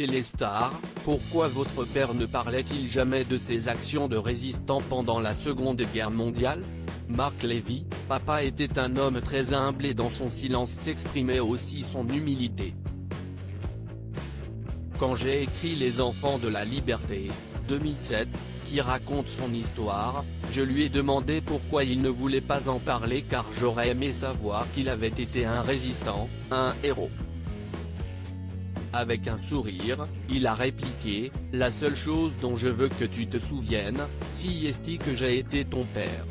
chez les stars, pourquoi votre père ne parlait-il jamais de ses actions de résistant pendant la Seconde Guerre mondiale ? Marc Lévy, papa était un homme très humble et dans son silence s'exprimait aussi son humilité. Quand j'ai écrit Les Enfants de la Liberté, 2007, qui raconte son histoire, je lui ai demandé pourquoi il ne voulait pas en parler car j'aurais aimé savoir qu'il avait été un résistant, un héros. Avec un sourire, il a répliqué, « La seule chose dont je veux que tu te souviennes, c'est que j'ai été ton père. »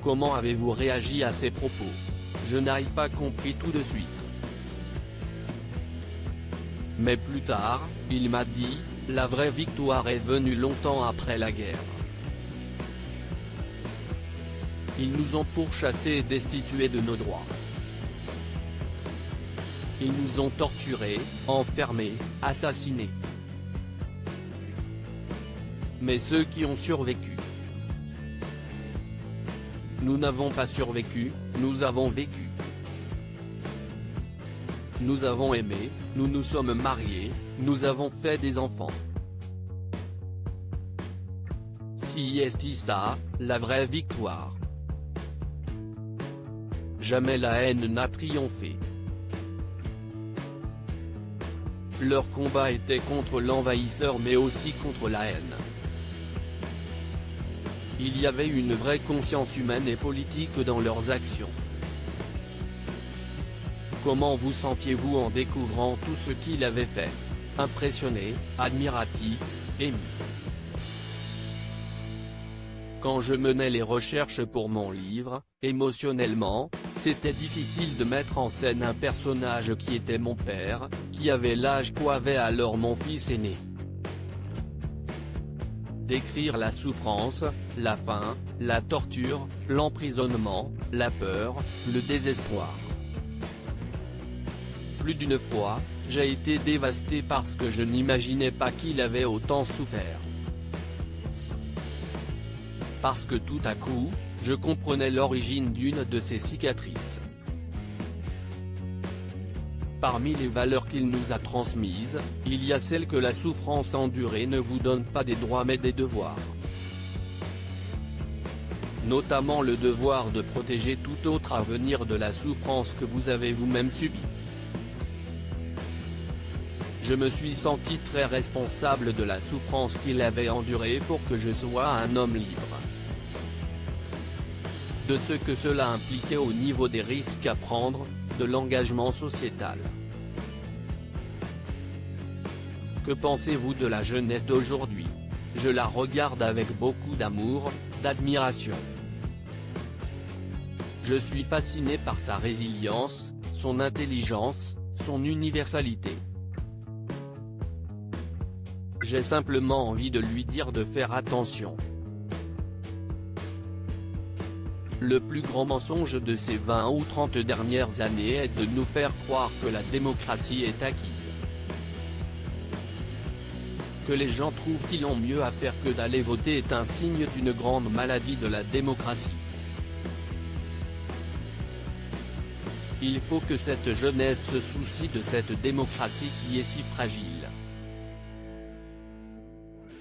Comment avez-vous réagi à ces propos? Je n'ai pas compris tout de suite. Mais plus tard, il m'a dit, la vraie victoire est venue longtemps après la guerre. Ils nous ont pourchassés et destitués de nos droits. Ils nous ont torturés, enfermés, assassinés. Mais ceux qui ont survécu. Nous n'avons pas survécu, nous avons vécu. Nous avons aimé, nous nous sommes mariés, nous avons fait des enfants. C'est ça, la vraie victoire. Jamais la haine n'a triomphé. Leur combat était contre l'envahisseur mais aussi contre la haine. Il y avait une vraie conscience humaine et politique dans leurs actions. Comment vous sentiez-vous en découvrant tout ce qu'il avait fait? Impressionné, admiratif, ému. Quand je menais les recherches pour mon livre, émotionnellement, c'était difficile de mettre en scène un personnage qui était mon père, qui avait l'âge qu'avait alors mon fils aîné. Décrire la souffrance, la faim, la torture, l'emprisonnement, la peur, le désespoir. Plus d'une fois, j'ai été dévasté parce que je n'imaginais pas qu'il avait autant souffert. Parce que tout à coup, je comprenais l'origine d'une de ses cicatrices. Parmi les valeurs qu'il nous a transmises, il y a celle que la souffrance endurée ne vous donne pas des droits mais des devoirs. Notamment le devoir de protéger tout autre à venir de la souffrance que vous avez vous-même subie. Je me suis senti très responsable de la souffrance qu'il avait endurée pour que je sois un homme libre. De ce que cela impliquait au niveau des risques à prendre, de l'engagement sociétal. Que pensez-vous de la jeunesse d'aujourd'hui? Je la regarde avec beaucoup d'amour, d'admiration. Je suis fasciné par sa résilience, son intelligence, son universalité. J'ai simplement envie de lui dire de faire attention. Le plus grand mensonge de ces 20 ou 30 dernières années est de nous faire croire que la démocratie est acquise. Que les gens trouvent qu'ils ont mieux à faire que d'aller voter est un signe d'une grande maladie de la démocratie. Il faut que cette jeunesse se soucie de cette démocratie qui est si fragile.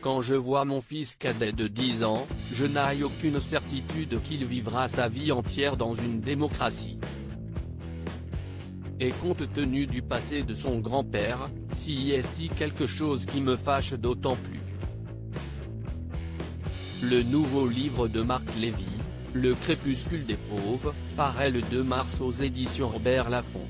Quand je vois mon fils cadet de 10 ans, je n'ai aucune certitude qu'il vivra sa vie entière dans une démocratie. Et compte tenu du passé de son grand-père, c'est quelque chose qui me fâche d'autant plus. Le nouveau livre de Marc Lévy, Le crépuscule des fauves, paraît le 2 mars aux éditions Robert Laffont.